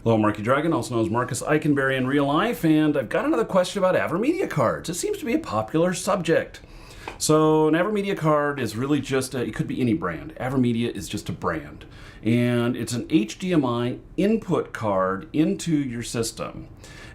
Hello, Marky Dragon, also known as Marcus Eichenberry in real life, and I've got another question about AVerMedia cards. It seems to be a popular subject. So an AVerMedia card is really just, it could be any brand. AVerMedia is just a brand. And it's an HDMI input card into your system.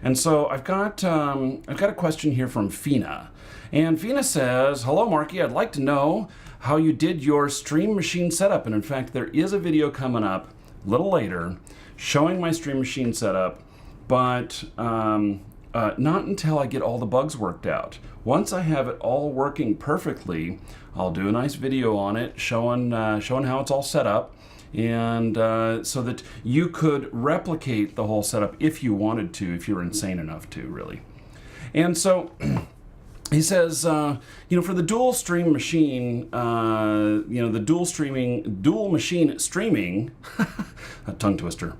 And so I've got a question here from Fina. And Fina says, hello Marky, I'd like to know how you did your stream machine setup. And in fact, there is a video coming up a little later showing my stream machine setup, but not until I get all the bugs worked out. Once I have it all working perfectly, I'll do a nice video on it showing how it's all set up, and so that you could replicate the whole setup if you wanted to, if you're insane enough to, really. And so he says, for the dual stream machine, the dual machine streaming, a tongue twister.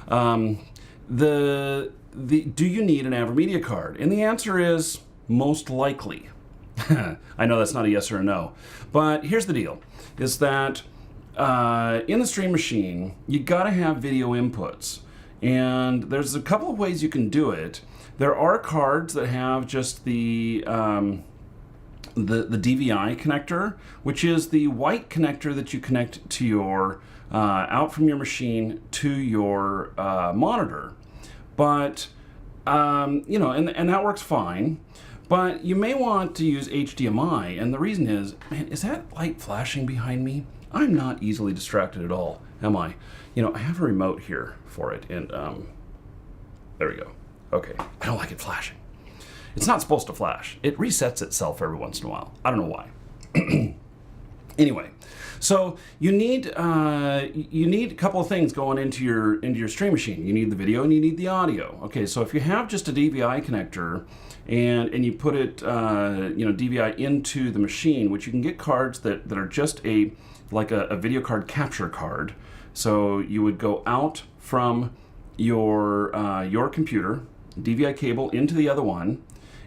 Do you need an AVerMedia card? And the answer is most likely. I know that's not a yes or a no, but here's the deal: is that in the stream machine, you got to have video inputs, and there's a couple of ways you can do it. There are cards that have just the DVI connector, which is the white connector that you connect to your out from your machine to your monitor. But and that works fine. But you may want to use HDMI, and the reason is, man, is that light flashing behind me? I'm not easily distracted at all, am I? I have a remote here for it, and there we go. Okay, I don't like it flashing. It's not supposed to flash. It resets itself every once in a while. I don't know why. Anyway, so you need a couple of things going into your stream machine. You need the video and you need the audio. Okay, so if you have just a DVI connector and you put it DVI into the machine, which you can get cards that are just like a video card capture card. So you would go out from your computer, DVI cable into the other one,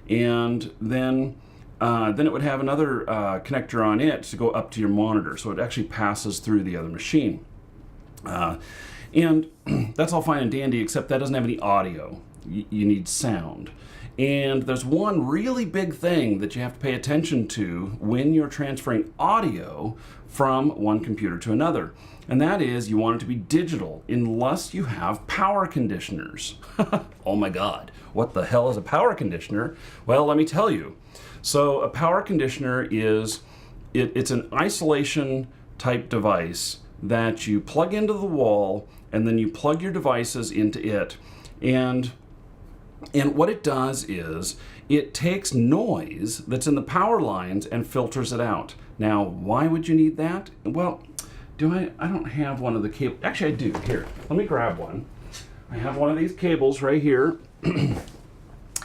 and then it would have another connector on it to go up to your monitor, so it actually passes through the other machine. And that's all fine and dandy, except that doesn't have any audio. You need sound. And there's one really big thing that you have to pay attention to when you're transferring audio from one computer to another. And that is, you want it to be digital unless you have power conditioners. Oh my God, what the hell is a power conditioner? Well, let me tell you. So a power conditioner is, it's an isolation type device that you plug into the wall, and then you plug your devices into it. And what it does is it takes noise that's in the power lines and filters it out. Now, why would you need that? Well, I don't have one of the cables. Actually, I do. Here, let me grab one. I have one of these cables right here.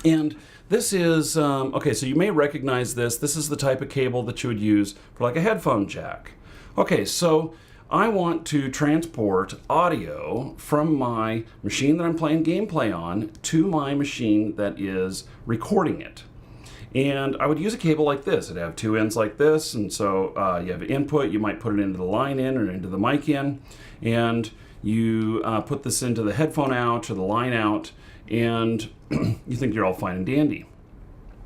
And this is, okay, so you may recognize this. This is the type of cable that you would use for like a headphone jack. Okay, so I want to transport audio from my machine that I'm playing gameplay on to my machine that is recording it. And I would use a cable like this. It'd have two ends like this, and so you have an input. You might put it into the line in or into the mic in, and you put this into the headphone out or the line out, and you think you're all fine and dandy.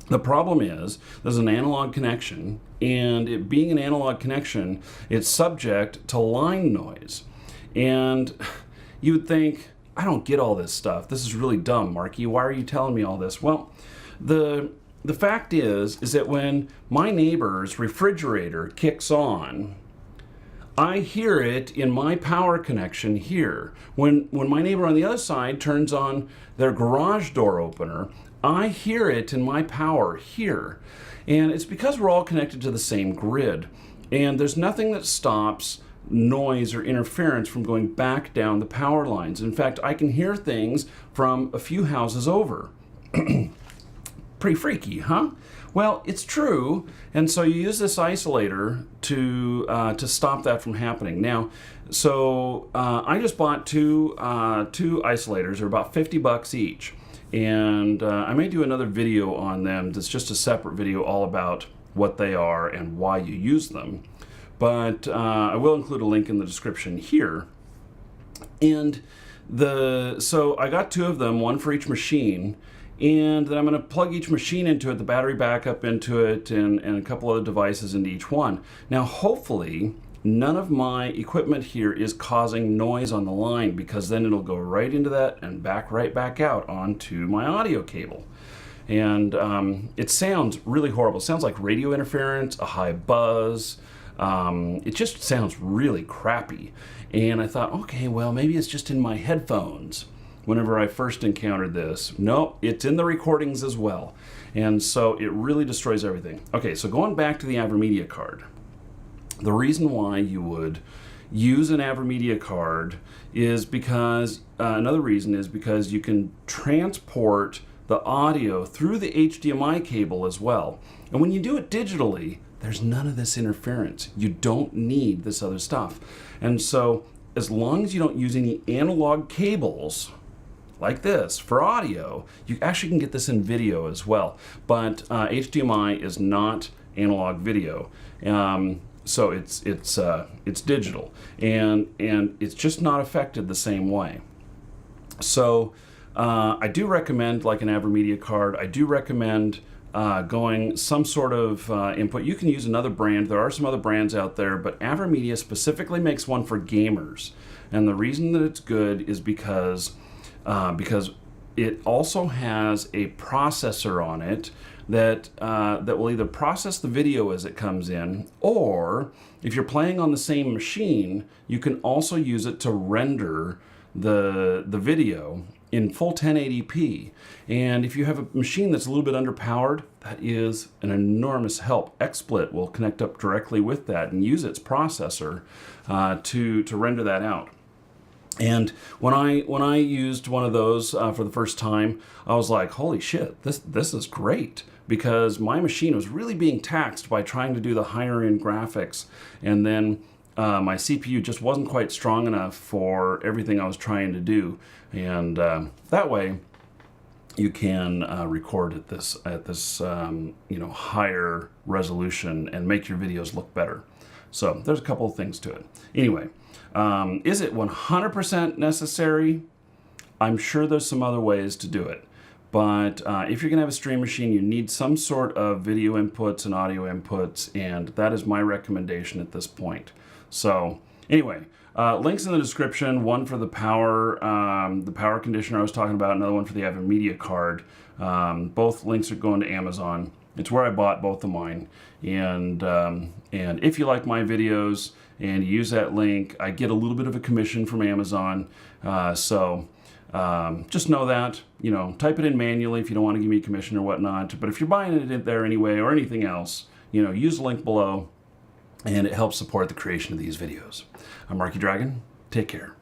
The problem is there's an analog connection, and it being an analog connection, it's subject to line noise. And you would think, I don't get all this stuff. This is really dumb, Marky. Why are you telling me all this? Well, the fact is that when my neighbor's refrigerator kicks on, I hear it in my power connection here. When my neighbor on the other side turns on their garage door opener, I hear it in my power here. And it's because we're all connected to the same grid. And there's nothing that stops noise or interference from going back down the power lines. In fact, I can hear things from a few houses over. Pretty freaky, huh? Well, it's true, and so you use this isolator to stop that from happening. Now, so I just bought two isolators. They're about $50 each, and I may do another video on them. That's just a separate video all about what they are and why you use them. But I will include a link in the description here. And So I got two of them, one for each machine, and then I'm going to plug each machine into it, the battery backup into it, and a couple other devices into each one. Now, hopefully, none of my equipment here is causing noise on the line, because then it'll go right into that and right back out onto my audio cable. And it sounds really horrible. It sounds like radio interference, a high buzz. It just sounds really crappy. And I thought, okay, well, maybe it's just in my headphones. Whenever I first encountered this, no, it's in the recordings as well. And so it really destroys everything. Okay, so going back to the AVerMedia card, the reason why you would use an AVerMedia card is because, another reason is because you can transport the audio through the HDMI cable as well. And when you do it digitally, there's none of this interference. You don't need this other stuff. And so as long as you don't use any analog cables like this for audio, you actually can get this in video as well. But HDMI is not analog video. So it's digital, and it's just not affected the same way. So I do recommend, like an AVerMedia card, I do recommend going some sort of input. You can use another brand. There are some other brands out there, but AVerMedia specifically makes one for gamers. And the reason that it's good is because it also has a processor on it that will either process the video as it comes in, or if you're playing on the same machine, you can also use it to render the video in full 1080p. And if you have a machine that's a little bit underpowered, that is an enormous help. XSplit will connect up directly with that and use its processor to render that out. And when I used one of those for the first time, I was like, holy shit, this is great, because my machine was really being taxed by trying to do the higher end graphics, and then my CPU just wasn't quite strong enough for everything I was trying to do. And that way you can record at this higher resolution and make your videos look better. So there's a couple of things to it. Anyway, is it 100% necessary? I'm sure there's some other ways to do it. But if you're going to have a stream machine, you need some sort of video inputs and audio inputs, and that is my recommendation at this point. So anyway, links in the description, one for the power conditioner I was talking about, another one for the AVerMedia card. Both links are going to Amazon. It's where I bought both of mine. And if you like my videos and you use that link, I get a little bit of a commission from Amazon. So just know that, type it in manually if you don't want to give me a commission or whatnot. But if you're buying it there anyway, or anything else, use the link below, and it helps support the creation of these videos. I'm Marky Dragon. Take care.